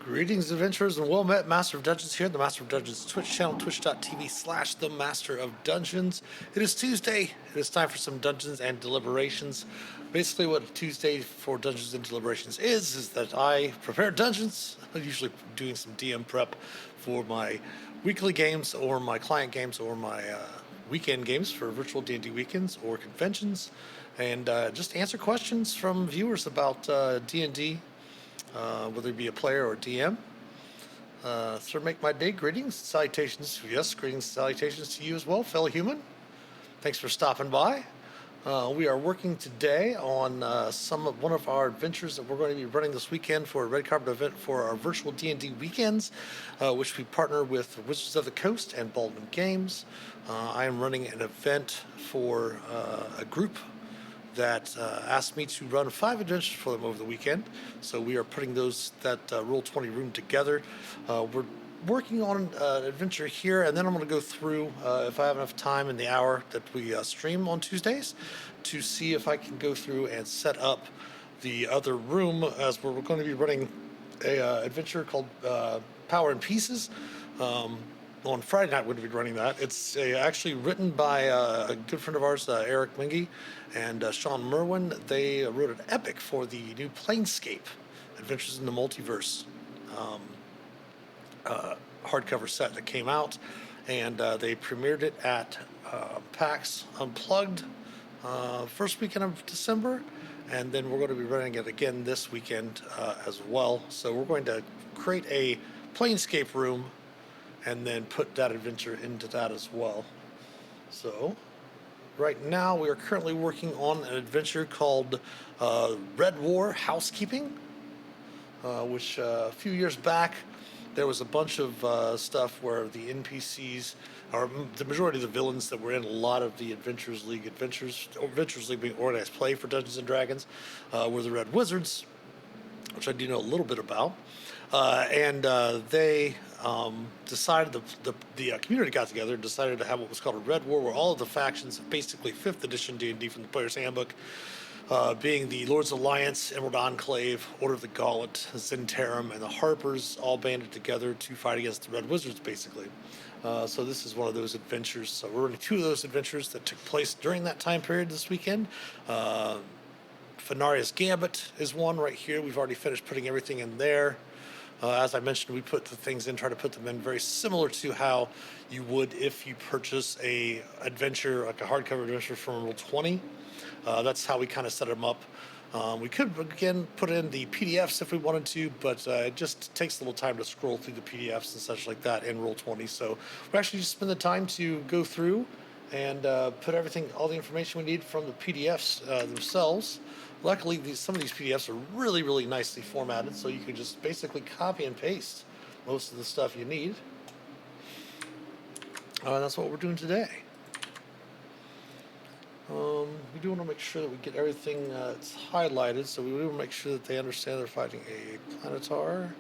Greetings, adventurers, and well met, Master of Dungeons here, the Master of Dungeons Twitch channel, twitch.tv/the Master of Dungeons. It is Tuesday. It is time for some Dungeons and Deliberations. Basically, what Tuesday for Dungeons and Deliberations is that I prepare dungeons. I'm usually doing some DM prep for my weekly games, or my client games, or my weekend games for virtual D&D weekends or conventions, and just answer questions from viewers about D&D. Whether it be a player or DM. Sir, make my day. Greetings, salutations. Yes, greetings, salutations to you as well, fellow human. Thanks for stopping by. We are working today on one of our adventures that we're going to be running this weekend for a red carpet event for our virtual D&D weekends, which we partner with Wizards of the Coast and Baldwin Games. I am running an event for a group that asked me to run 5 adventures for them over the weekend. So we are putting that Roll20 room together. We're working on an adventure here, and then I'm going to go through, if I have enough time in the hour that we stream on Tuesdays, to see if I can go through and set up the other room, as we're going to be running a adventure called Power and Pieces. On Friday night, we're going to be running that. It's actually written by a good friend of ours, Eric Mingy, and Sean Merwin. They wrote an epic for the new Planescape, Adventures in the Multiverse hardcover set that came out, and they premiered it at PAX Unplugged first weekend of December, and then we're going to be running it again this weekend as well. So we're going to create a Planescape room and then put that adventure into that as well. So right now we are currently working on an adventure called Red War Housekeeping, which a few years back there was a bunch of stuff where the NPCs, or the majority of the villains that were in a lot of the Adventurers League being organized play for Dungeons and Dragons, were the Red Wizards, which I do know a little bit about. And they decided, the community got together and decided to have what was called a Red War, where all of the factions, basically 5th edition D&D from the Player's Handbook, being the Lords Alliance, Emerald Enclave, Order of the Gauntlet, Zentarum, and the Harpers, all banded together to fight against the Red Wizards, basically. So this is one of those adventures. So we're running 2 of those adventures that took place during that time period this weekend. Fenaria's Gambit is one right here. We've already finished putting everything in there. As I mentioned, we put the things in, try to put them in very similar to how you would if you purchase a adventure, like a hardcover adventure from Roll20. That's how we kind of set them up. We could, again, put in the PDFs if we wanted to, but it just takes a little time to scroll through the PDFs and such like that in Roll20. So we actually just spend the time to go through and put everything, all the information we need from the PDFs themselves. Luckily, some of these PDFs are really, really nicely formatted, so you can just basically copy and paste most of the stuff you need. That's what we're doing today. We do want to make sure that we get everything that's highlighted, so we do want to make sure that they understand they're fighting a Planetar.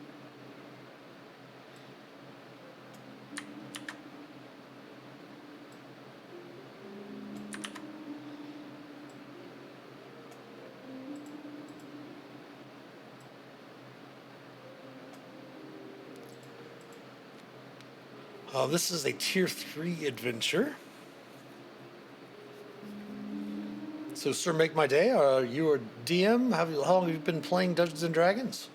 This is a Tier 3 adventure. So, sir, make my day. Are you a DM? How long have you been playing Dungeons & Dragons?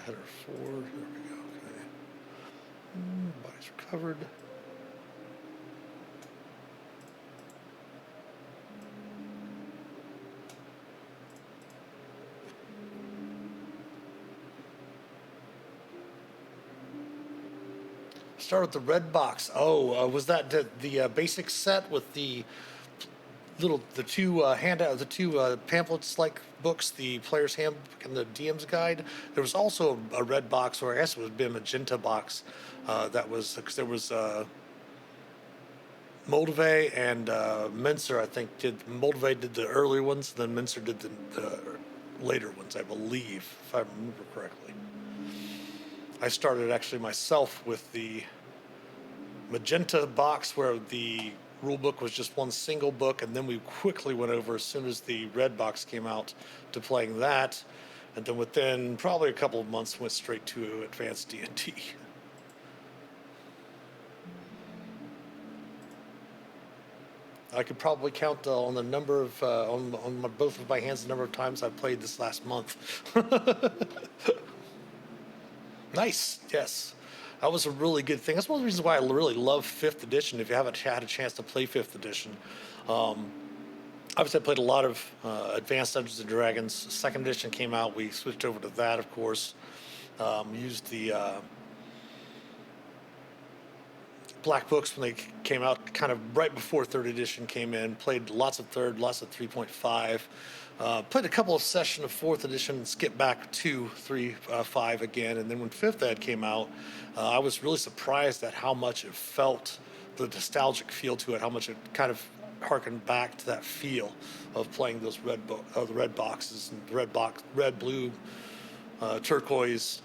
Header 4, there we go, okay. Bodies recovered. Start with the red box. Oh, was that the basic set with the the two handout, the two pamphlets like books, the player's handbook and the DM's guide. There was also a red box, or I guess it would be a magenta box. That was because there was Moldave and Mincer. I think Moldave did the early ones, then Mincer did the later ones, I believe, if I remember correctly. I started actually myself with the magenta box where the rule book was just one single book, and then we quickly went over as soon as the red box came out to playing that, and then within probably a couple of months went straight to advanced D&D. I could probably count on the number of both of my hands the number of times I've played this last month. Nice, yes. That was a really good thing. That's one of the reasons why I really love 5th edition. If you haven't had a chance to play 5th edition, obviously I played a lot of Advanced Dungeons and Dragons. 2nd edition came out. We switched over to that, of course. Used the black books when they came out, kind of right before 3rd edition came in. Played lots of 3rd, lots of 3.5. Played a couple of sessions of 4th edition and skipped back to 3, 5 again. And then when 5th ed came out, I was really surprised at how much it felt, the nostalgic feel to it, how much it kind of harkened back to that feel of playing those the red boxes and red, blue, turquoise,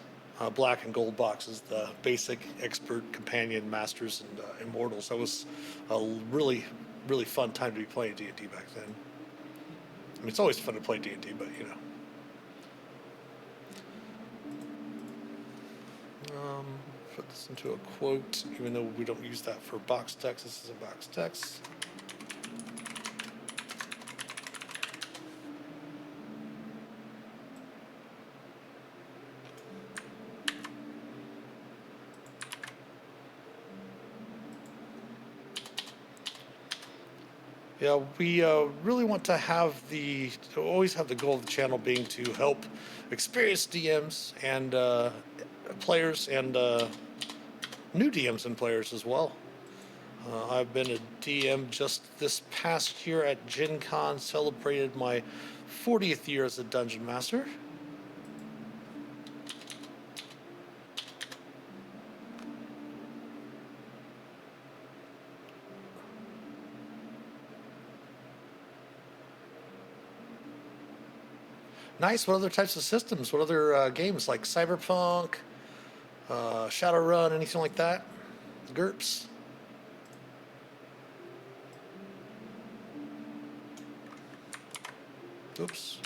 black and gold boxes, the basic, expert, companion, masters, and immortals. That was a really, really fun time to be playing D&D back then. I mean, it's always fun to play D&D, but you know. Put this into a quote, even though we don't use that for box text. This is a box text. Yeah, we really want to always have the goal of the channel being to help experienced DMs and players and new DMs and players as well. I've been a DM just this past year at Gen Con, celebrated my 40th year as a Dungeon Master. Nice. What other types of systems? What other games like Cyberpunk, Shadowrun, anything like that? GURPS. Oops.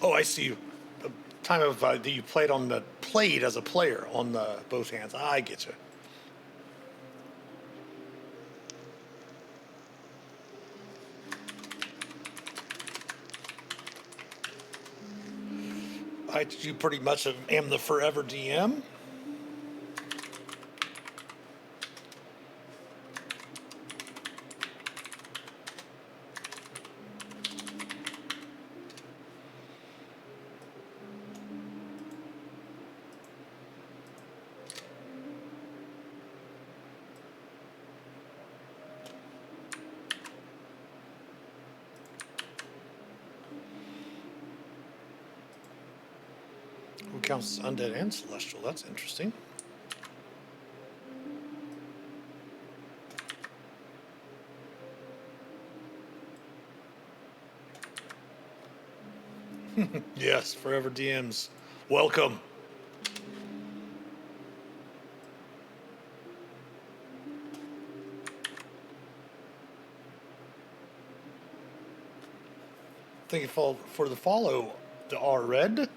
Oh, I see. The time of that you played as a player on the both hands. I get you. You pretty much am the forever DM. Who counts as undead and celestial? That's interesting. Yes, forever DMs. Welcome. Thank you for the follow, the R Red.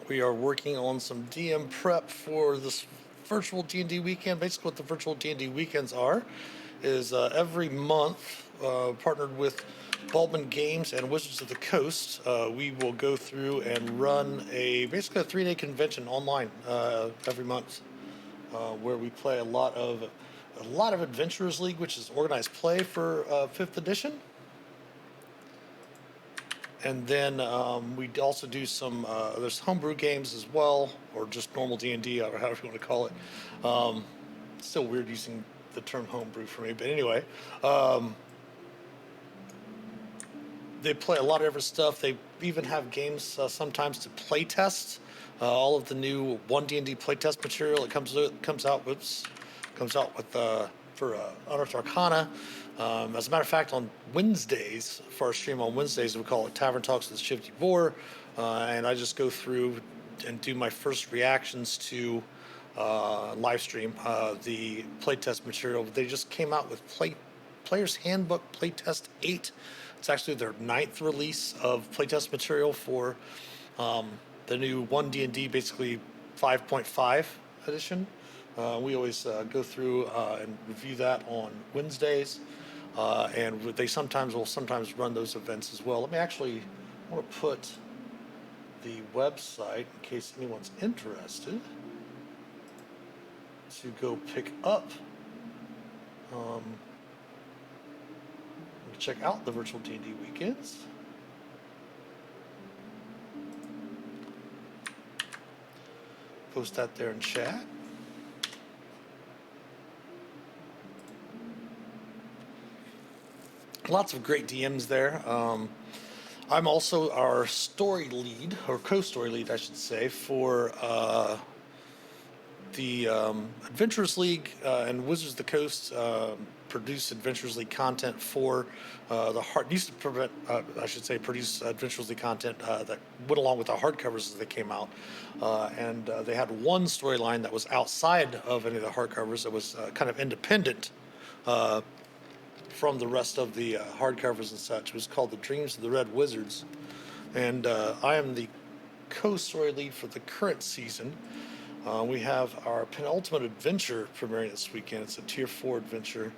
We are working on some DM prep for this virtual D&D weekend. Basically, what the virtual D&D weekends are is every month, partnered with Baldwin Games and Wizards of the Coast, we will go through and run basically a 3-day convention online every month, where we play a lot of Adventurers League, which is organized play for 5th edition. And then we also do some, there's homebrew games as well, or just normal D&D, or however you want to call it. Still weird using the term homebrew for me, but anyway. They play a lot of different stuff. They even have games sometimes to play test. All of the new 1D&D playtest material that comes out with for Unearthed Arcana. As a matter of fact, on Wednesdays, for our stream on Wednesdays, we call it Tavern Talks with Shifty Boar, and I just go through and do my first reactions to live stream the playtest material. They just came out with Player's Handbook Playtest 8. It's actually their 9th release of playtest material for the new 1D&D, basically 5.5 edition. We always go through and review that on Wednesdays, and they will sometimes run those events as well. I want to put the website in case anyone's interested to go pick up. Check out the virtual D&D weekends. Post that there in chat. Lots of great DMs there. I'm also our story lead, or co-story lead, I should say, for the Adventurers League and Wizards of the Coast produce Adventurers League content for produce Adventurers League content that went along with the hardcovers as they came out. And they had one storyline that was outside of any of the hardcovers that was kind of independent from the rest of the hardcovers and such. It was called The Dreams of the Red Wizards. And I am the co-story lead for the current season. We have our penultimate adventure premiering this weekend. It's a tier 4 adventure.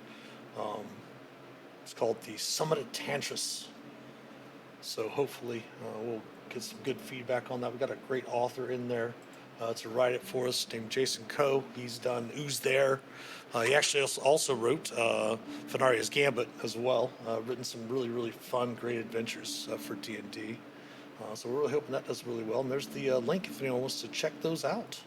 It's called the Summit at Tantris. So hopefully we'll get some good feedback on that. We've got a great author in there to write it for us named Jason Coe. He's done Ooze There. He actually also wrote Fenaria's Gambit as well. Written some really, really fun, great adventures for D&D. So we're really hoping that does really well. And there's the link if anyone wants to check those out.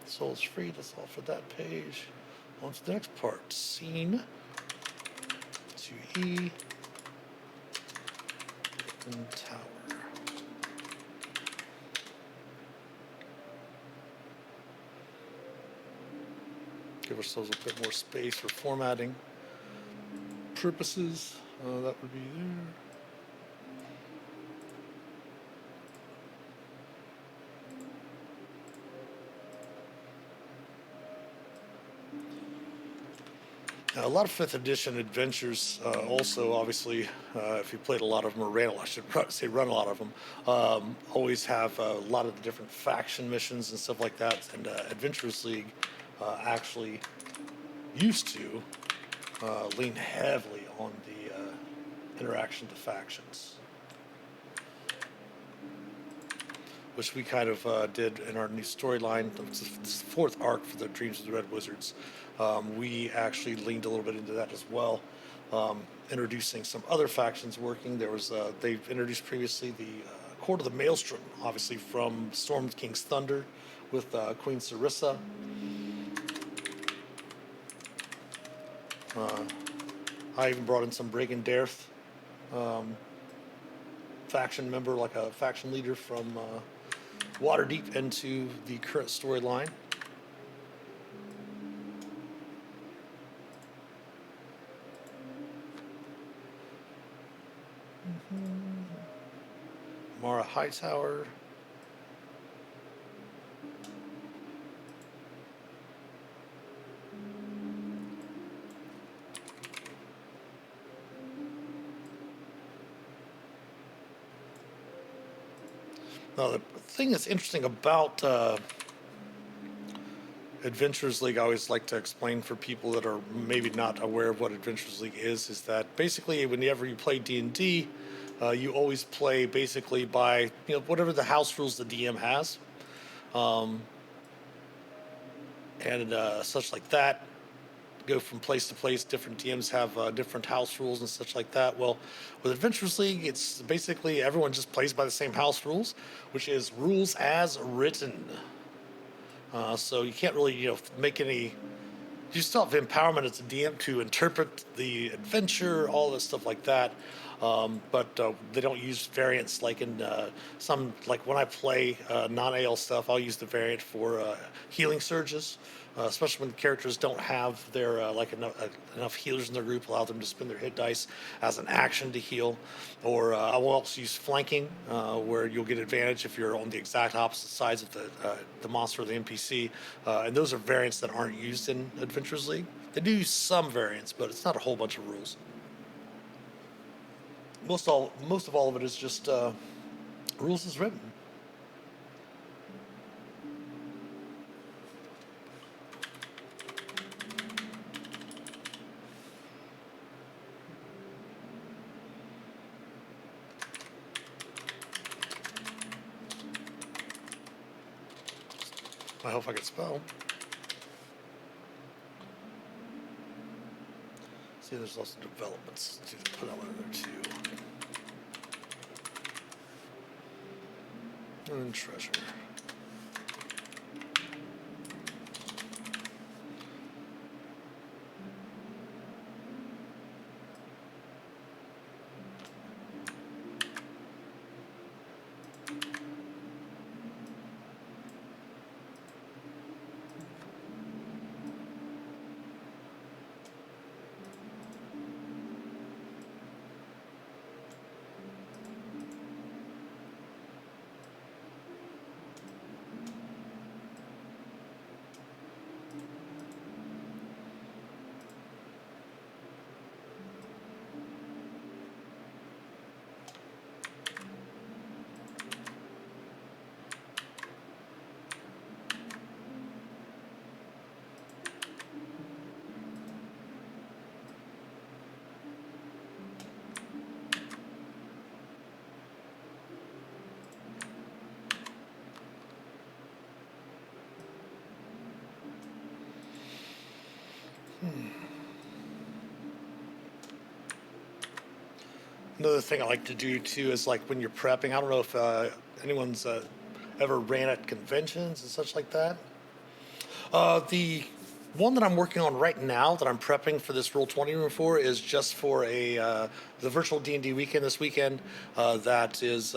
Souls free, that's all for that page. On to the next part. Scene to E and tower. Give ourselves a bit more space for formatting purposes. That would be there. A lot of 5th edition adventures also, obviously, if you played a lot of them, or I should say run a lot of them, always have a lot of the different faction missions and stuff like that. And Adventurers League actually used to lean heavily on the interaction to factions, which we kind of did in our new storyline. It's the 4th arc for the Dreams of the Red Wizards. We actually leaned a little bit into that as well, introducing some other factions working. They've introduced previously the Court of the Maelstrom, obviously from Storm King's Thunder with Queen Sarissa. Uh, I even brought in some Brigand Dareth faction member, like a faction leader from Waterdeep, into the current storyline. Mara Hightower. Now, the thing that's interesting about Adventurers League, I always like to explain for people that are maybe not aware of what Adventurers League is that basically whenever you play D&D, you always play basically by whatever the house rules the DM has, and such like that. Go from place to place. Different DMs have different house rules and such like that. Well, with Adventurers League, it's basically everyone just plays by the same house rules, which is rules as written. So you can't really make any. You still have empowerment as a DM to interpret the adventure, all this stuff like that. But they don't use variants like in some, like when I play non-AL stuff, I'll use the variant for healing surges, especially when the characters don't have their enough healers in their group, allow them to spend their hit dice as an action to heal. Or I will also use flanking, where you'll get advantage if you're on the exact opposite sides of the monster or the NPC. And those are variants that aren't used in Adventurers League. They do use some variants, but it's not a whole bunch of rules. Most of all of it is just rules as written. I hope I can spell. See, there's also developments to put on there too. And treasure. Another thing I like to do too is like when you're prepping. I don't know if anyone's ever ran at conventions and such like that. The one that I'm working on right now that I'm prepping for this Roll20 room for is just for a the virtual D&D weekend this weekend. That is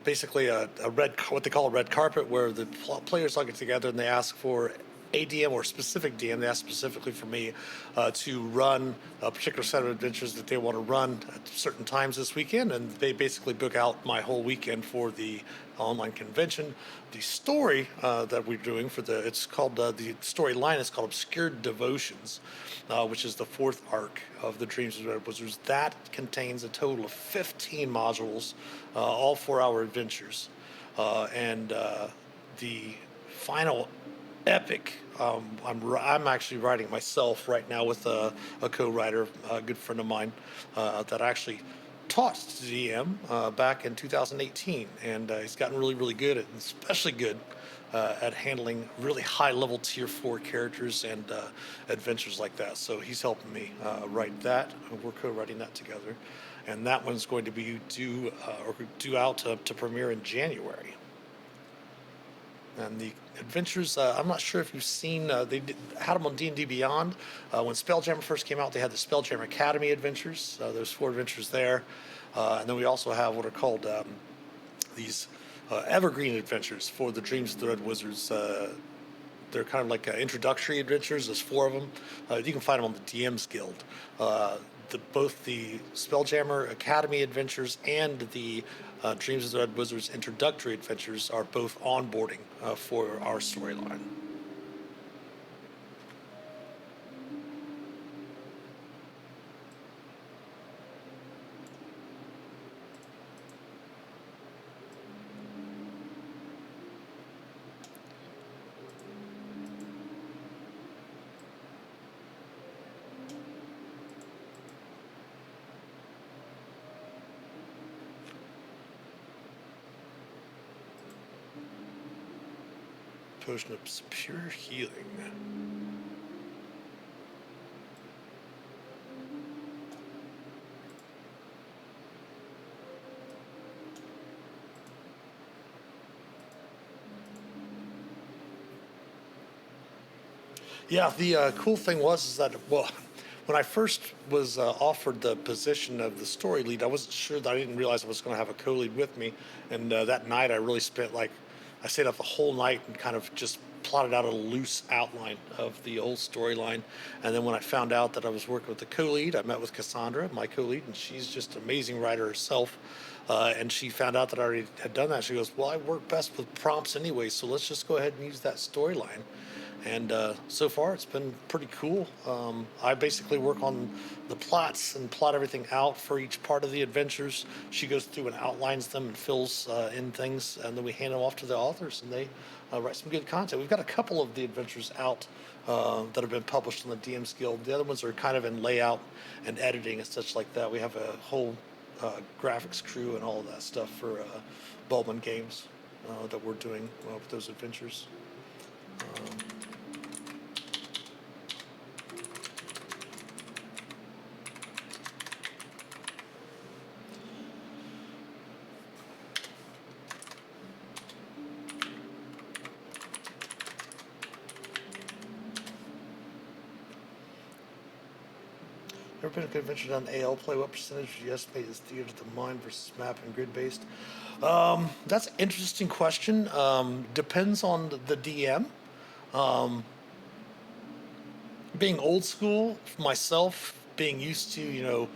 basically a red, what they call a red carpet, where the players all get together and they ask for a DM or specific DM. They ask specifically for me to run a particular set of adventures that they want to run at certain times this weekend, and they basically book out my whole weekend for the online convention. The story that we're doing for it's called the storyline is called Obscured Devotions, which is the fourth arc of the Dreams of Red Wizards. That contains a total of 15 modules, all 4-hour adventures, and the final epic. I'm actually writing myself right now with a co-writer, a good friend of mine, that actually taught DM back in 2018, and he's gotten really, really good at, especially good at handling really high-level Tier 4 characters and adventures like that. So he's helping me write that. We're co-writing that together, and that one's going to be due out to premiere in January. And the adventures, I'm not sure if you've seen, had them on D&D Beyond. When Spelljammer first came out, they had the Spelljammer Academy adventures. There's 4 adventures there. And then we also have what are called these evergreen adventures for the Dreams of the Red Wizards. They're kind of like introductory adventures. There's 4 of them. You can find them on the DM's Guild. Both the Spelljammer Academy adventures and the Dreams of the Red Wizards introductory adventures are both onboarding for our storyline. Potion of pure healing. Yeah, the cool thing was is that, well, when I first was offered the position of the story lead, I wasn't sure that I didn't realize I was going to have a co-lead with me. And that night, I really spent I stayed up the whole night and kind of just plotted out a loose outline of the whole storyline. And then when I found out that I was working with the co-lead, I met with Cassandra, my co-lead, and she's just an amazing writer herself. And she found out that I already had done that. She goes, "Well, I work best with prompts anyway, so let's just go ahead and use that storyline." And so far, it's been pretty cool. I basically work on the plots and plot everything out for each part of the adventures. She goes through and outlines them and fills in things, and then we hand them off to the authors, and they write some good content. We've got a couple of the adventures out that have been published on the DM's Guild. The other ones are kind of in layout and editing and such like that. We have a whole graphics crew and all of that stuff for Baldwin Games that we're doing with those adventures. Ever been a convention done AL play? What percentage do you estimate is theater to mind versus map and grid based? That's an interesting question. Depends on the DM. Being old school myself, being used to,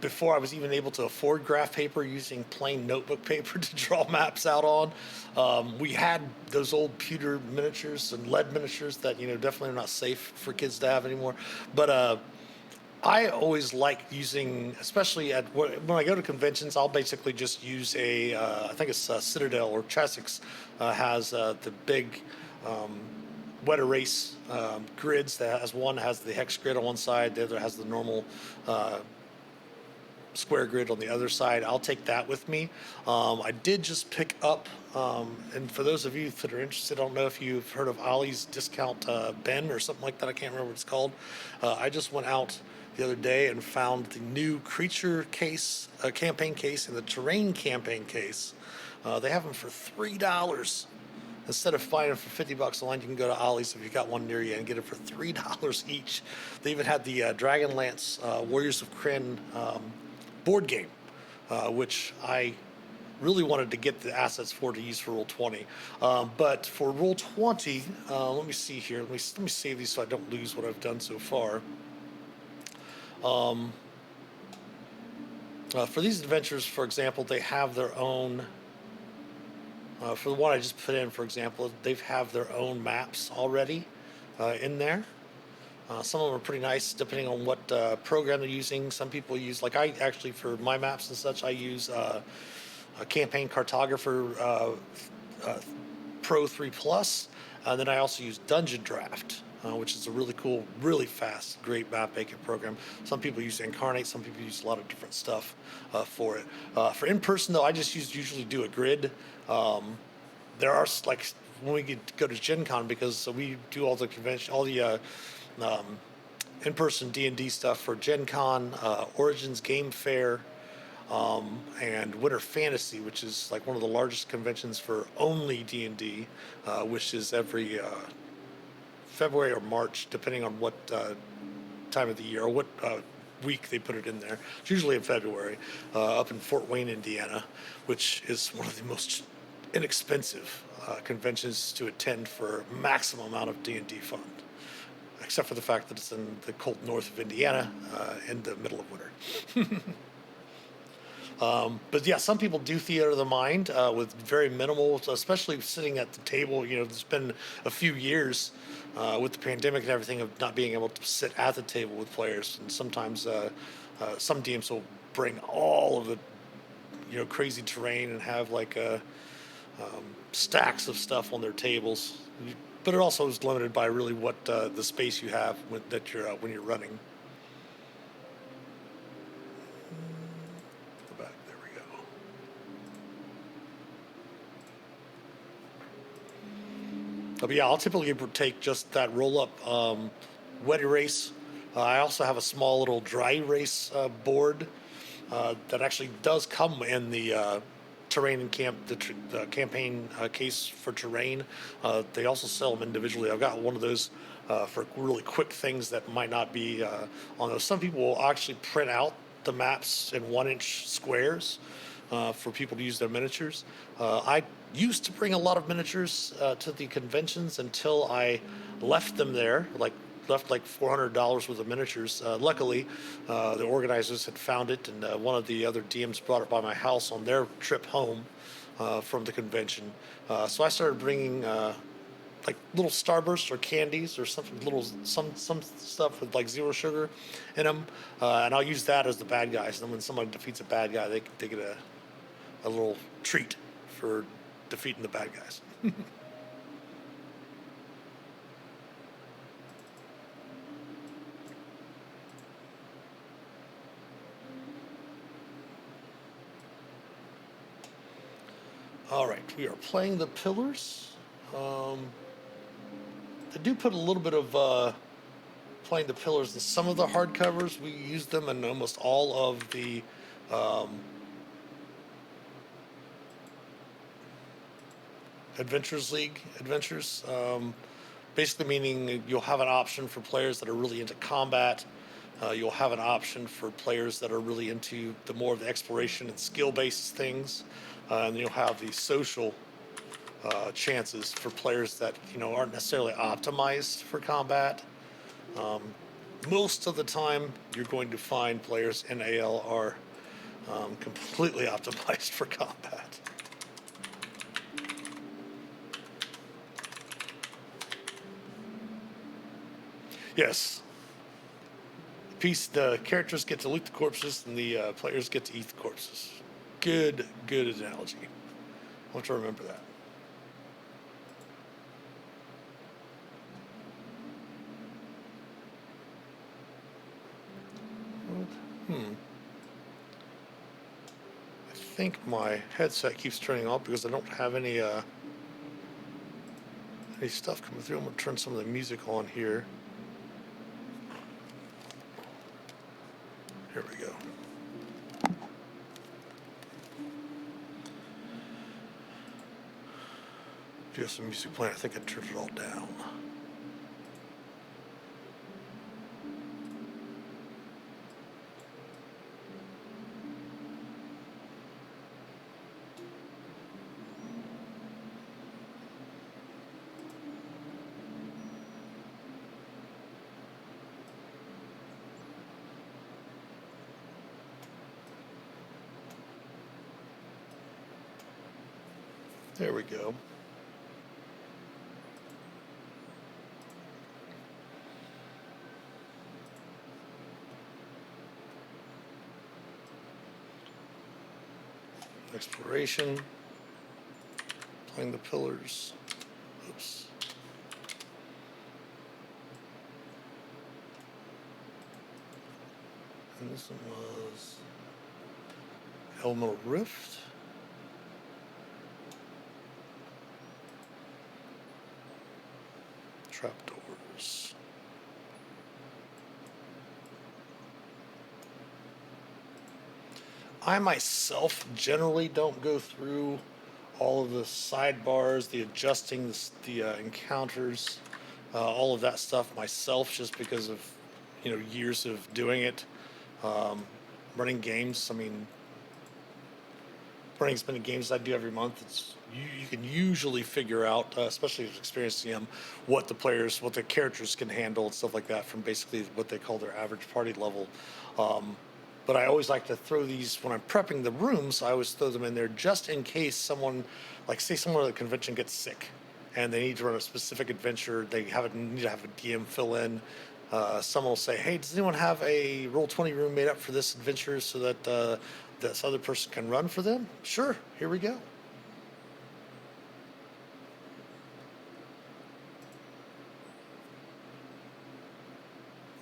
before I was even able to afford graph paper, using plain notebook paper to draw maps out on. We had those old pewter miniatures and lead miniatures that, definitely are not safe for kids to have anymore. But I always like using, especially when I go to conventions, I'll basically just use I think it's Citadel or Chessex has the big wet erase grids. That has one has the hex grid on one side, the other has the normal square grid on the other side. I'll take that with me. I did just pick up, and for those of you that are interested, I don't know if you've heard of Ollie's Discount Ben or something like that. I can't remember what it's called. I just went out the other day and found the new creature case, campaign case, and the terrain campaign case. They have them for $3. Instead of buying them for $50 online, you can go to Ollie's if you've got one near you and get it for $3 each. They even had the Dragonlance Warriors of Kryn board game, which I really wanted to get the assets for to use for Roll20. But for Roll20, let me see here. Let me save these so I don't lose what I've done so far. For these adventures, for example, they have their own. For the one I just put in, for example, they have their own maps already in there. Some of them are pretty nice depending on what program they're using. Some people use, like I actually, for my maps and such, I use a Campaign Cartographer Pro 3 Plus, and then I also use Dungeon Draft, which is a really cool, really fast, great map making program. Some people use Incarnate, some people use a lot of different stuff for it. For in-person though, I just usually do a grid. There are like when we go to Gen Con, because we do all the convention, all the in-person D&D stuff for Gen Con, Origins Game Fair, and Winter Fantasy, which is like one of the largest conventions for only D&D, which is every February or March, depending on what time of the year or what week they put it in there. It's usually in February, up in Fort Wayne, Indiana, which is one of the most inexpensive conventions to attend for maximum amount of D&D fun, except for the fact that it's in the cold north of Indiana in the middle of winter. But yeah, some people do theater of the mind with very minimal, especially sitting at the table. You know, there's been a few years with the pandemic and everything of not being able to sit at the table with players, and sometimes some DMs will bring all of the crazy terrain and have like stacks of stuff on their tables. But it also is limited by really what the space you have that you're when you're running. Go back. There we go. But yeah, I'll typically take just that roll up wet erase. I also have a small little dry erase board that actually does come in the terrain and the campaign case for terrain. They also sell them individually. I've got one of those for really quick things that might not be on those. Some people will actually print out the maps in 1-inch squares for people to use their miniatures. I used to bring a lot of miniatures to the conventions until I left them there, left like $400 worth of miniatures. Luckily, the organizers had found it, and one of the other DMs brought it by my house on their trip home from the convention. So I started bringing like little starbursts or candies or something, some stuff with like zero sugar in them, and I'll use that as the bad guys. And then when someone defeats a bad guy, they get a little treat for defeating the bad guys. All right, we are playing the pillars. They do put a little bit of playing the pillars in some of the hardcovers. We use them in almost all of the Adventures League adventures. Basically meaning you'll have an option for players that are really into combat. You'll have an option for players that are really into the more of the exploration and skill-based things, and you'll have the social chances for players that aren't necessarily optimized for combat. Most of the time, you're going to find players in AL are completely optimized for combat. Yes. The characters get to loot the corpses, and the players get to eat the corpses. Good analogy. I want to remember that. I think my headset keeps turning off because I don't have any stuff coming through. I'm gonna turn some of the music on here. Here we go. Do you have some music playing? I think I turned it all down. There we go. Exploration. Playing the pillars. Oops. And this one was Elemental Rift. Trapdoors. I myself generally don't go through all of the sidebars, the adjusting, the encounters, all of that stuff myself, just because of years of doing it, running games. I mean, running as many games as I do every month, you can usually figure out, especially if experiencing them, what the characters can handle and stuff like that from basically what they call their average party level. Um, but I always like to throw these when I'm prepping the rooms. I always throw them in there just in case someone, like say someone at the convention gets sick, and they need to run a specific adventure. They need to have a DM fill in. Someone will say, "Hey, does anyone have a Roll20 room made up for this adventure so that this other person can run for them?" Sure, here we go.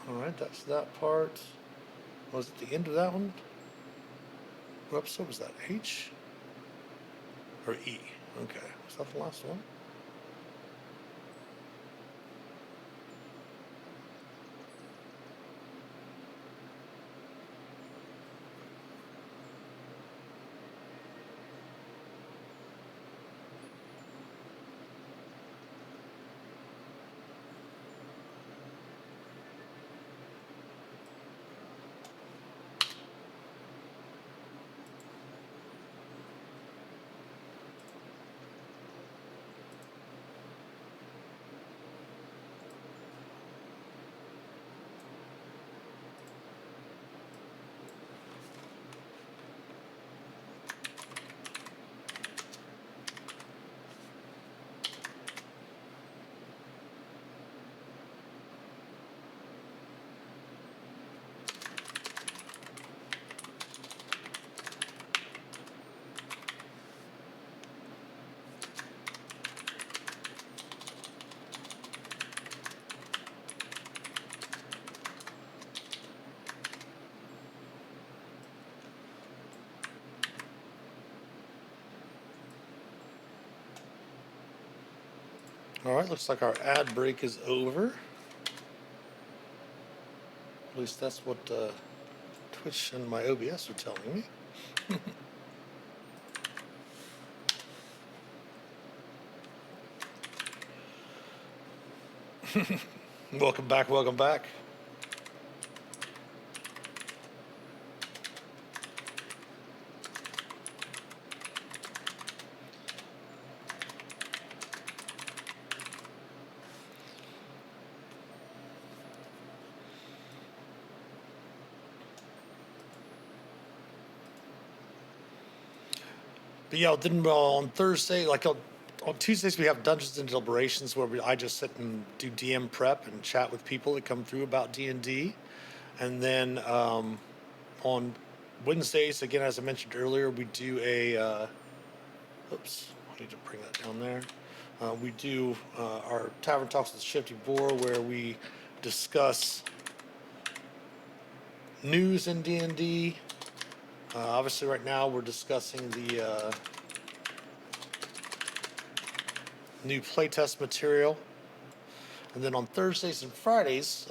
All right, that's that part. Was it the end of that one? What episode was that? H or E? Okay, was that the last one? All right, looks like our ad break is over. At least that's what Twitch and my OBS are telling me. Welcome back, welcome back. But yeah, then on Thursday, on Tuesdays, we have Dungeons and Deliberations where I just sit and do DM prep and chat with people that come through about D&D. And then on Wednesdays, again, as I mentioned earlier, we do oops, I need to bring that down there. We do our Tavern Talks with Shifty Boar where we discuss news in D&D. Obviously, right now we're discussing the new playtest material. And then on Thursdays and Fridays,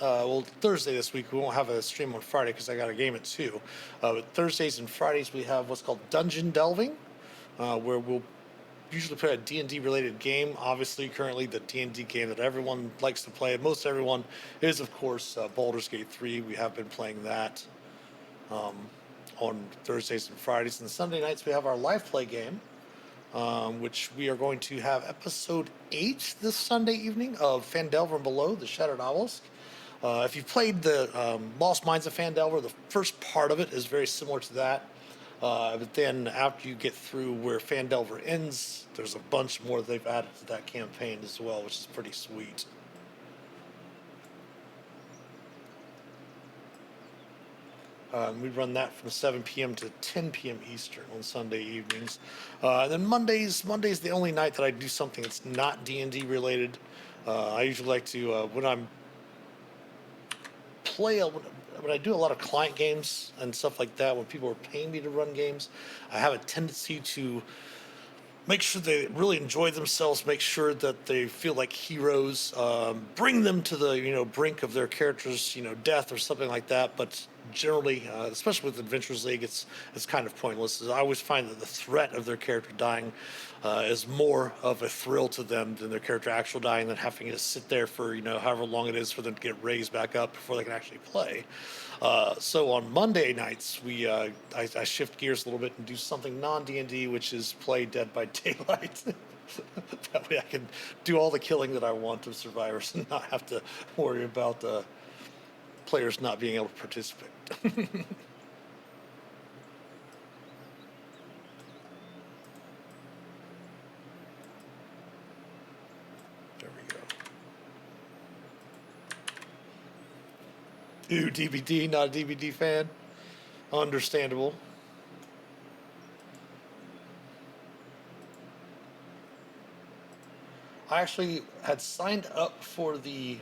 Thursday this week, we won't have a stream on Friday because I got a game at 2. But Thursdays and Fridays, we have what's called Dungeon Delving, where we'll usually play a D&D related game. Obviously, currently the D&D game that everyone likes to play, most everyone, is of course Baldur's Gate 3. We have been playing that on Thursdays and Fridays. And Sunday nights, we have our live play game, which we are going to have episode 8 this Sunday evening of Phandelver and Below, the Shattered Obelisk. If you've played the Lost Mines of Phandelver, the first part of it is very similar to that. But then after you get through where Phandelver ends, there's a bunch more they've added to that campaign as well, which is pretty sweet. We run that from 7 p.m. to 10 p.m. Eastern on Sunday evenings. And then Monday's the only night that I do something that's not D&D related. I usually like to, when I'm when I do a lot of client games and stuff like that, when people are paying me to run games, I have a tendency to make sure they really enjoy themselves, make sure that they feel like heroes, bring them to the brink of their character's death or something like that, but generally, especially with Adventures League, it's kind of pointless. I always find that the threat of their character dying is more of a thrill to them than their character actual dying, than having to sit there for however long it is for them to get raised back up before they can actually play. So on Monday nights, I shift gears a little bit and do something non D&D, which is play Dead by Daylight. That way I can do all the killing that I want of survivors and not have to worry about players not being able to participate. There we go. Ooh, DVD, not a DVD fan. Understandable. I actually had signed up for the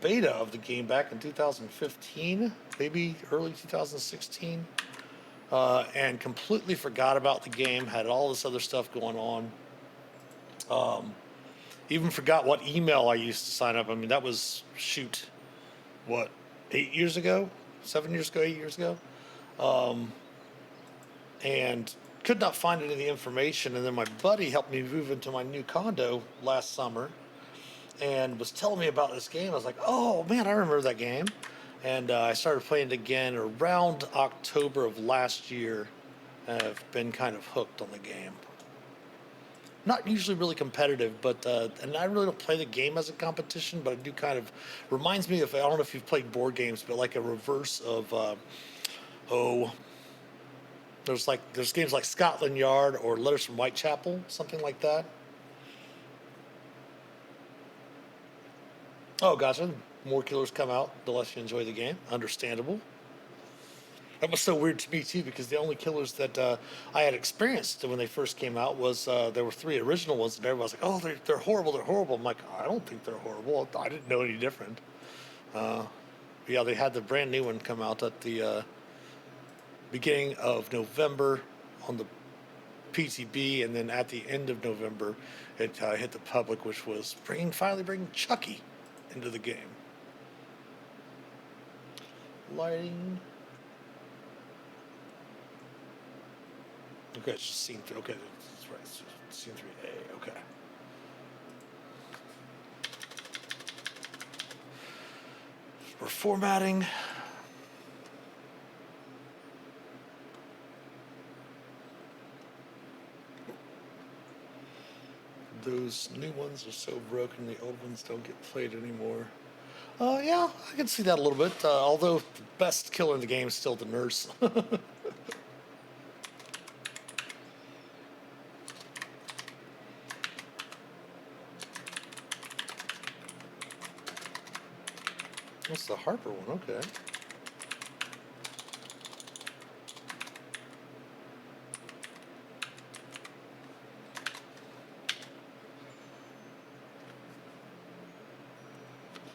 beta of the game back in 2015, maybe early 2016, and completely forgot about the game. Had all this other stuff going on. Even forgot what email I used to sign up. I mean, that was shoot, what, 8 years ago, 7 years ago, 8 years ago, and could not find any of the information. And then my buddy helped me move into my new condo last summer and was telling me about this game. I was like, oh man, I remember that game. And I started playing it again around October of last year. And I've been kind of hooked on the game. Not usually really competitive, but and I really don't play the game as a competition, but I do kind of reminds me of, I don't know if you've played board games, but like a reverse of oh, there's games like Scotland Yard or Letters from Whitechapel, something like that. Oh, gotcha. More killers come out, the less you enjoy the game. Understandable. That was so weird to me too, because the only killers that I had experienced when they first came out was there were three original ones, and everybody was like, "Oh, they're horrible, they're horrible." I'm like, I don't think they're horrible. I didn't know any different. Yeah, they had the brand new one come out at the beginning of November on the PTB, and then at the end of November, it hit the public, which was finally bringing Chucky into the game. Lighting. Okay, it's just scene three. Okay, that's right. Scene 3A. Okay. We're formatting. Those new ones are so broken, the old ones don't get played anymore. Yeah, I can see that a little bit. Although the best killer in the game is still the nurse. That's the Harper one. Okay.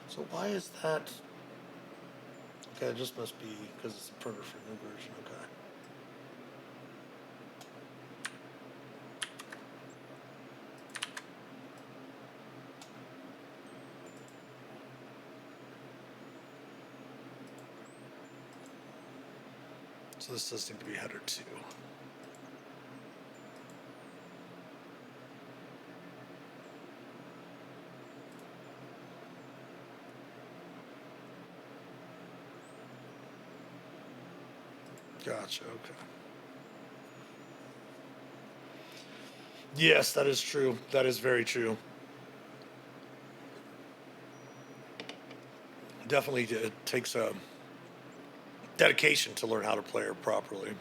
So why is that? Okay, it just must be because it's a printer for a new version. Okay. So this does need to be header 2. Gotcha, okay. Yes, that is true. That is very true. Definitely it takes a dedication to learn how to play her properly.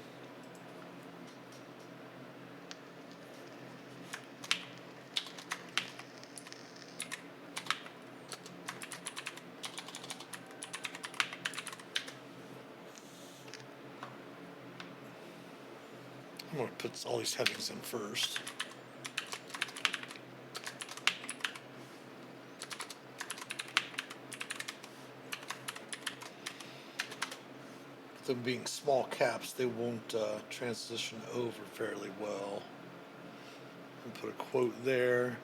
I'm going to put all these headings in first. Them being small caps, they won't transition over fairly well. And put a quote there.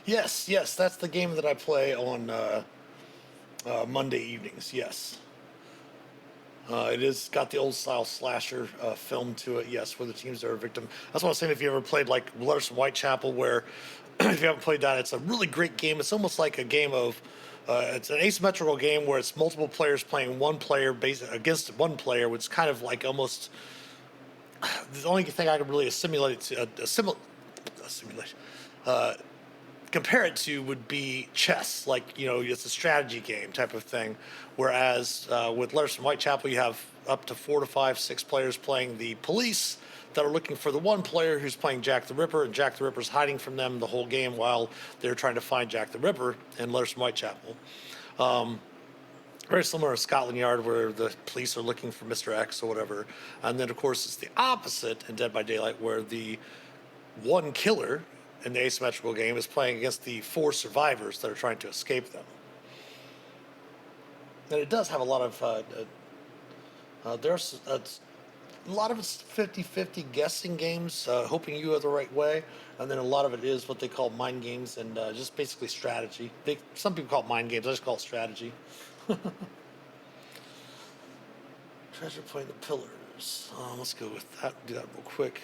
Yes, yes, that's the game that I play on Monday evenings. Yes, it is got the old style slasher film to it. Yes, where the teams are a victim. That's what I was saying. If you ever played like Letters from Whitechapel, where if you haven't played that, it's a really great game. It's almost like a game of it's an asymmetrical game where it's multiple players playing one player against one player, which is kind of like almost the only thing I could really assimilate to simulation compare it to would be chess. Like, you know, it's a strategy game type of thing. Whereas with Letters from Whitechapel, you have up to 4 to 5, 6 players playing the police that are looking for the one player who's playing Jack the Ripper, and Jack the Ripper's hiding from them the whole game while they're trying to find Jack the Ripper in Letters from Whitechapel. Very similar to Scotland Yard, where the police are looking for Mr. X or whatever. And then, of course, it's the opposite in Dead by Daylight, where the one killer in the asymmetrical game is playing against the 4 survivors that are trying to escape them. And it does have a lot of there's a lot of it's 50-50 guessing games, hoping you are the right way, and then a lot of it is what they call mind games and just basically strategy. Some people call it mind games. I just call it strategy. Treasure Point the Pillars. Let's go with that. Do that real quick.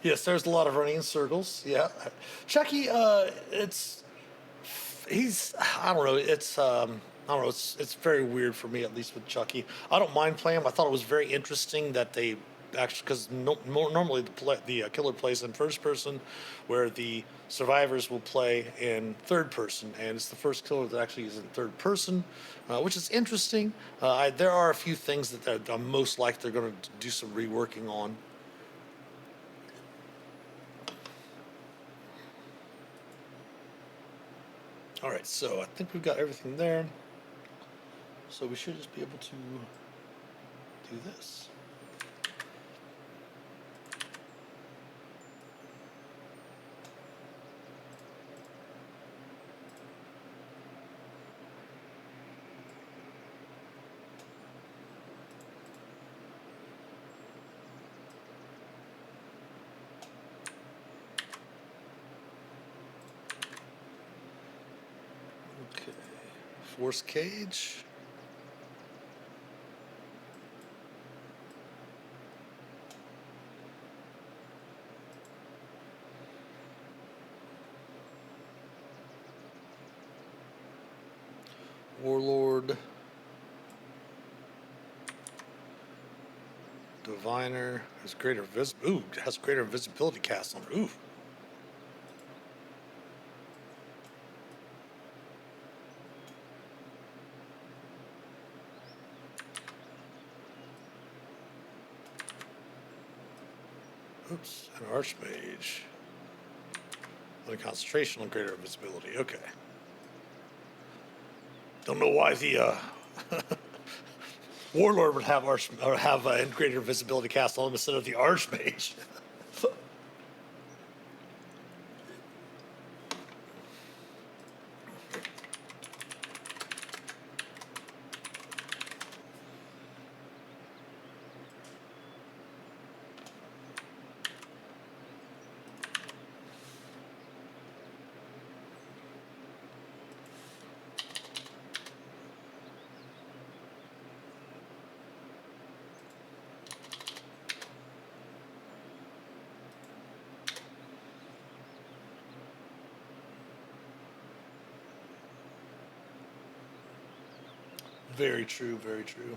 Yes, there's a lot of running in circles. Yeah, Chucky. It's he's I don't know. I don't know. It's very weird for me, at least with Chucky. I don't mind playing him. I thought it was very interesting that they actually, because normally the killer plays in first person, where the survivors will play in third person, and it's the first killer that actually is in third person, which is interesting. There are a few things that I'm most likely they're going to do some reworking on. All right, so I think we've got everything there. So we should just be able to do this. Okay, force cage. Warlord. Diviner has greater has greater visibility cast on. Ooh. Oops, an archmage. The concentration on greater visibility. Okay. Don't know why the warlord would have greater visibility cast on him instead of the archmage. Very true. Very true.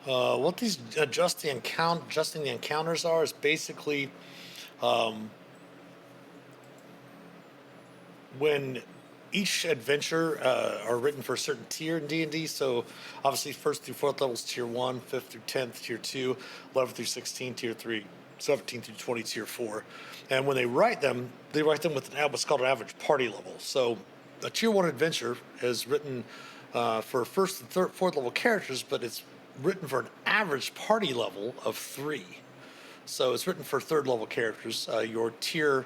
What these adjusting the encounters are is basically when each adventure are written for a certain tier in D&D. So obviously, first through fourth levels tier 1, fifth through 10th tier 2, 11 through 16 tier 3, 17 through 20 tier 4. And when they write them with what's called an average party level. So a tier 1 adventure is written for first and third, fourth level characters, but it's written for an average party level of 3. So it's written for third level characters. Your tier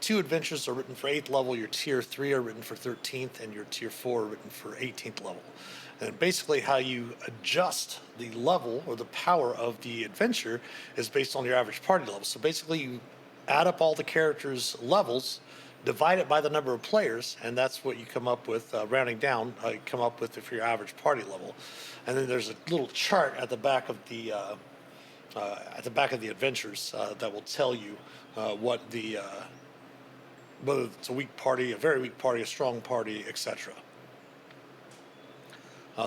2 adventures are written for 8th level, your tier 3 are written for 13th, and your tier 4 are written for 18th level. And basically, how you adjust the level or the power of the adventure is based on your average party level. So basically, you add up all the characters' levels, divide it by the number of players, and that's what you come up with, rounding down, you come up with for your average party level. And then there's a little chart at the back of the adventures that will tell you what the whether it's a weak party, a very weak party, a strong party, etc.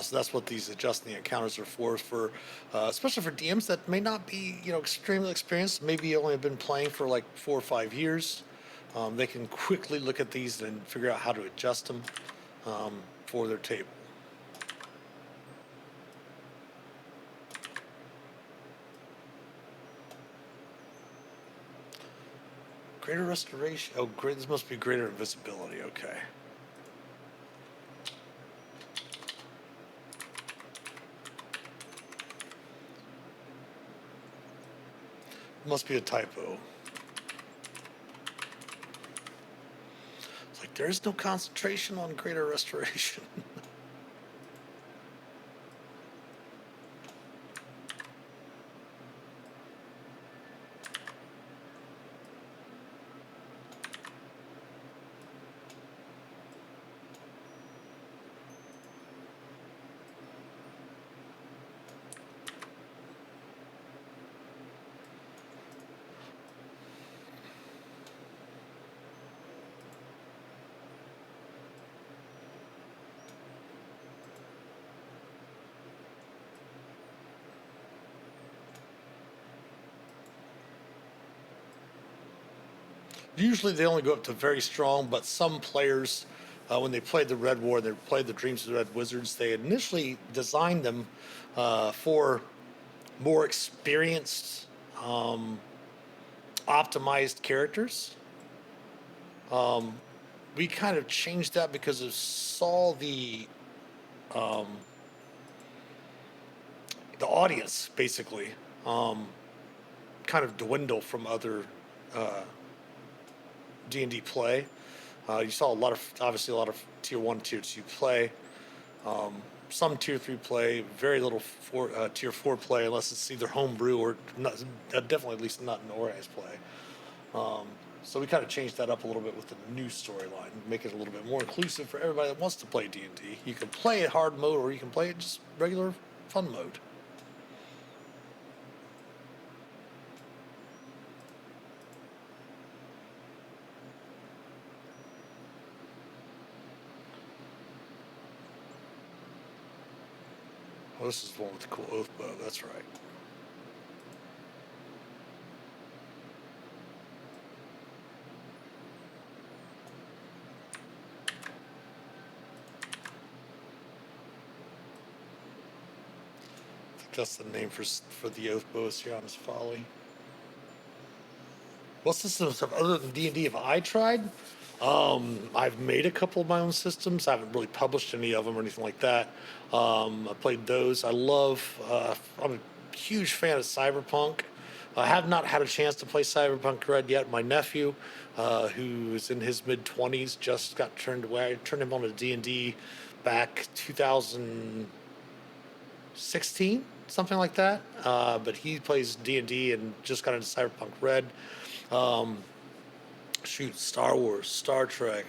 So that's what these adjusting encounters are for especially for DMs that may not be extremely experienced, maybe only have been playing for like 4 or 5 years. They can quickly look at these and figure out how to adjust them for their table. Greater restoration. Oh, great! This must be greater invisibility. Okay. Must be a typo. It's like there's no concentration on greater restoration. Usually they only go up to very strong, but some players, when they played the Red War, they played the Dreams of the Red Wizards, they initially designed them for more experienced, optimized characters. We kind of changed that because it saw the audience basically kind of dwindle from other D&D play. You saw obviously a lot of tier 1, tier 2 play. Some tier 3 play, very little tier 4 play, unless it's either homebrew or not, definitely at least not in organized play. So we kind of changed that up a little bit with the new storyline, make it a little bit more inclusive for everybody that wants to play D&D. You can play it hard mode, or you can play it just regular fun mode. Oh, this is the one with the cool oath bow. That's right. I think that's the name for the oath bow, is Siana's Folly. What systems other than D&D have I tried? I've made a couple of my own systems. I haven't really published any of them or anything like that. I played those. I'm a huge fan of Cyberpunk. I have not had a chance to play Cyberpunk Red yet. My nephew, who is in his mid 20s, just got turned away. I turned him on to D&D back 2016, something like that. But he plays D&D and just got into Cyberpunk Red. Star Wars, Star Trek,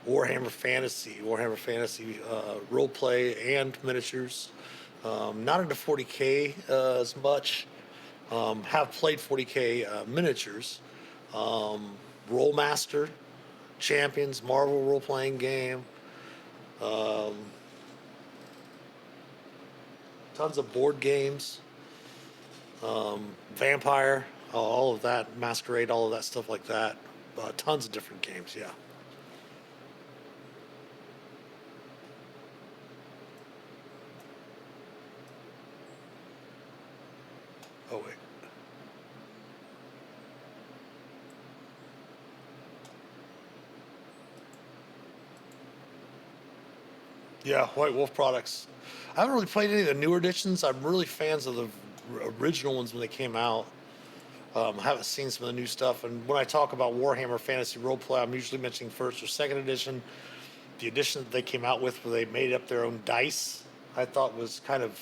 Warhammer Fantasy, role play and miniatures. Not into 40K as much. Have played 40K miniatures. Rollmaster, Champions, Marvel role playing game. Um, Tons of board games. Vampire, all of that, Masquerade, all of that stuff like that. Tons of different games, yeah. Oh, wait. Yeah, White Wolf products. I haven't really played any of the newer editions. I'm really fans of the original ones when they came out. I haven't seen some of the new stuff. And when I talk about Warhammer Fantasy Roleplay, I'm usually mentioning first or second edition. The edition that they came out with, where they made up their own dice, I thought was kind of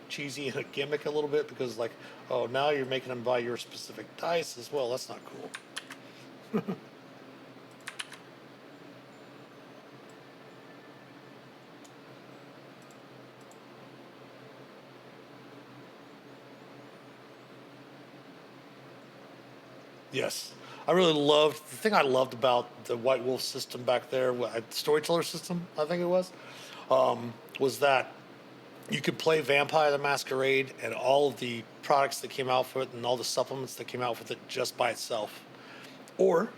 cheesy and a gimmick a little bit because, like, oh, now you're making them buy your specific dice as well. That's not cool. Yes. I really loved the thing I loved about the White Wolf system back there, storyteller system, I think it was that you could play Vampire the Masquerade and all of the products that came out for it and all the supplements that came out with it just by itself. Or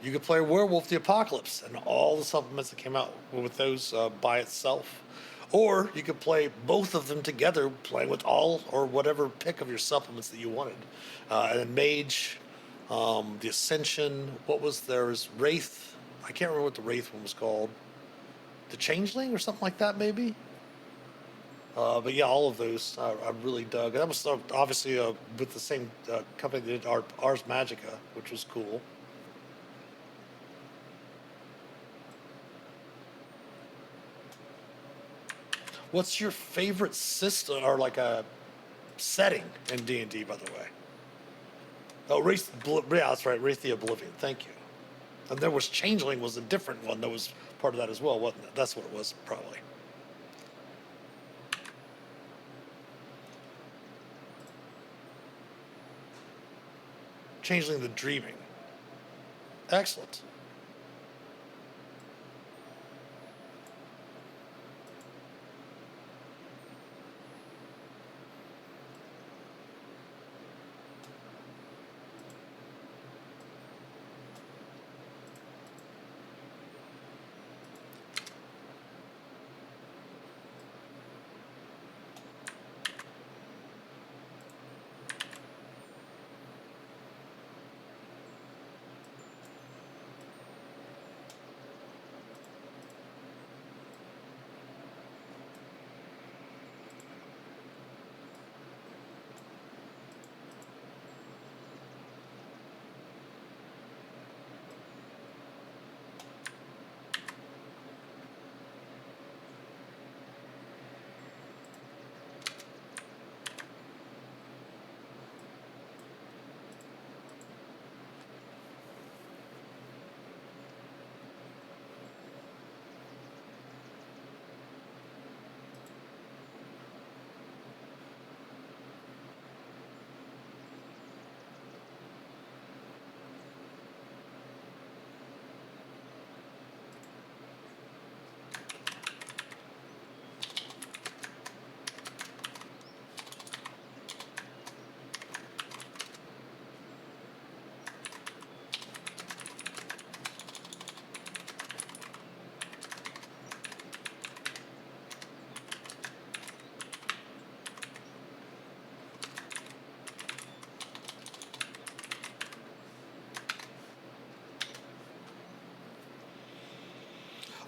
you could play Werewolf the Apocalypse and all the supplements that came out with those by itself. Or you could play both of them together, playing with all or whatever pick of your supplements that you wanted. And then Mage, the Ascension, what was there's Wraith. I can't remember what the Wraith one was called. The Changeling or something like that, maybe. But yeah, all of those I really dug. That was obviously with the same company that did Ars Magica, which was cool. What's your favorite system or like a setting in D&D, by the way? Oh, yeah, that's right, Wraith the Oblivion. Thank you. And there was Changeling was a different one that was part of that as well, wasn't it? That's what it was, probably. Changeling the Dreaming. Excellent.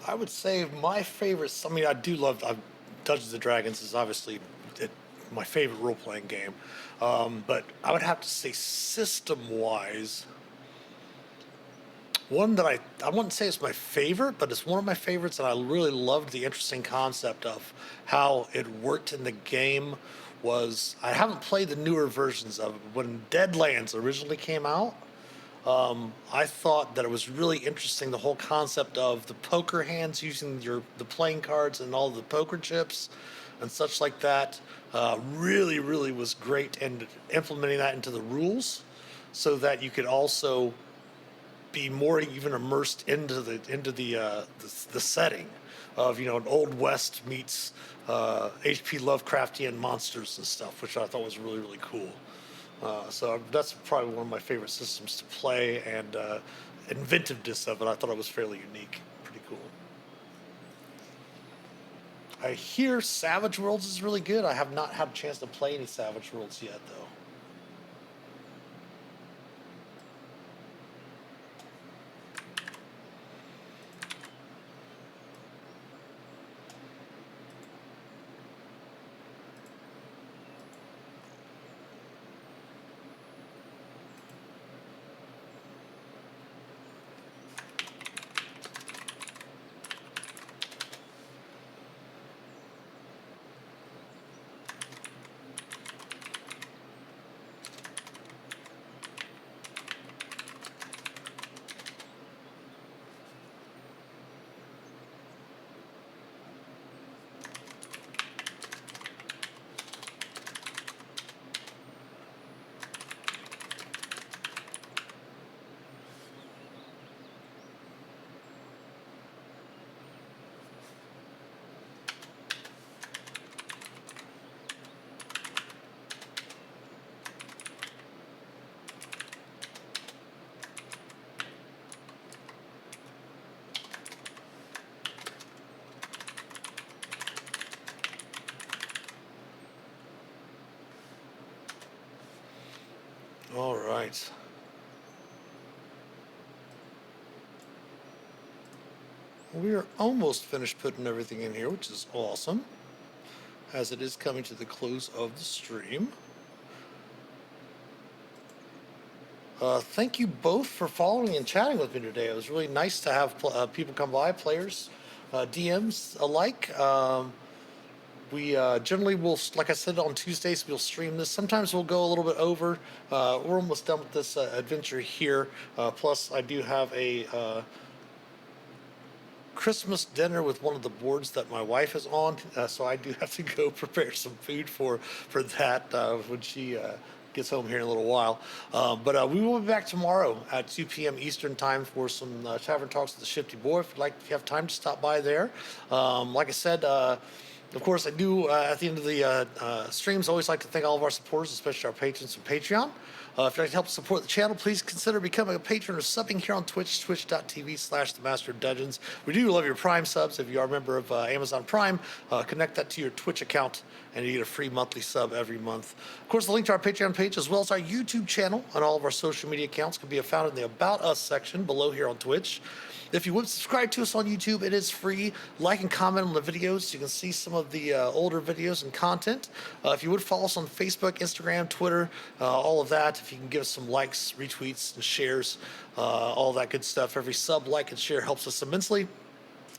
I would say my favorite. I mean, I do love Dungeons and Dragons is obviously it, my favorite role playing game, but I would have to say system wise, one that I wouldn't say it's my favorite, but it's one of my favorites, and I really loved the interesting concept of how it worked in the game. Was I haven't played the newer versions of it, but when Deadlands originally came out, I thought that it was really interesting the whole concept of the poker hands using the playing cards and all the poker chips and such like that. Really was great, and implementing that into the rules so that you could also be more even immersed into the setting of an old west meets H.P. Lovecraftian monsters and stuff, which I thought was really cool. So that's probably one of my favorite systems to play, and inventiveness of it, I thought it was fairly unique. Pretty cool. I hear Savage Worlds is really good. I have not had a chance to play any Savage Worlds yet, though. All right. We are almost finished putting everything in here, which is awesome, as it is coming to the close of the stream. Thank you both for following and chatting with me today. It was really nice to have people come by, players, DMs alike. We generally will, like I said, on Tuesdays we'll stream this. Sometimes we'll go a little bit over. We're almost done with this adventure here. Plus, I do have a Christmas dinner with one of the boards that my wife is on, so I do have to go prepare some food for that when she gets home here in a little while. But we will be back tomorrow at 2 p.m. Eastern time for some Tavern Talks with the Shifty Boy. If you have time to stop by there. Like I said, of course, I do, at the end of the streams, always like to thank all of our supporters, especially our patrons from Patreon. If you'd like to help support the channel, please consider becoming a patron or subbing here on Twitch, twitch.tv/themasterdungeons. We do love your Prime subs. If you are a member of Amazon Prime, connect that to your Twitch account, and you get a free monthly sub every month. Of course, the link to our Patreon page, as well as our YouTube channel and all of our social media accounts, can be found in the About Us section below here on Twitch. If you would subscribe to us on YouTube, it is free. Like and comment on the videos so you can see some of the older videos and content. If you would follow us on Facebook, Instagram, Twitter, all of that. If you can give us some likes, retweets, and shares, all that good stuff. Every sub, like, and share helps us immensely.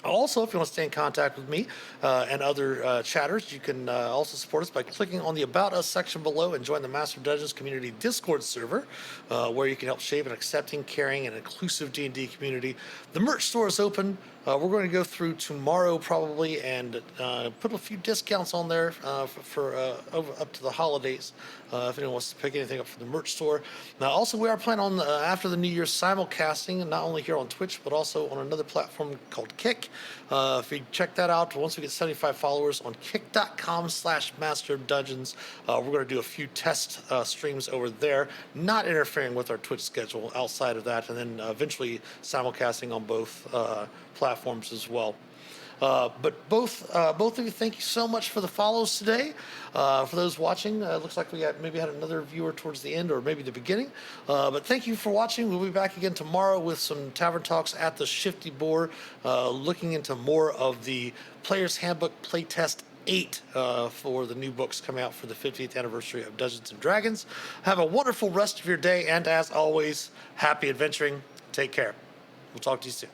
Also, if you want to stay in contact with me and other chatters, you can also support us by clicking on the About Us section below and join the Master of Dungeons Community Discord server, where you can help shape an accepting, caring, and inclusive D&D community. The merch store is open. We're going to go through tomorrow probably and put a few discounts on there for up to the holidays. If anyone wants to pick anything up from the merch store. Now, also, we are planning on after the New Year's simulcasting, not only here on Twitch but also on another platform called Kick. If you check that out, once we get 75 followers on kick.com/masterofdungeons, we're going to do a few test streams over there, not interfering with our Twitch schedule outside of that, and then eventually simulcasting on both platforms as well. But both of you, thank you so much for the follows today. For those watching, it looks like we maybe had another viewer towards the end or maybe the beginning. But thank you for watching. We'll be back again tomorrow with some Tavern Talks at the Shifty Board, looking into more of the Player's Handbook Playtest 8 for the new books coming out for the 50th anniversary of Dungeons & Dragons. Have a wonderful rest of your day, and as always, happy adventuring. Take care. We'll talk to you soon.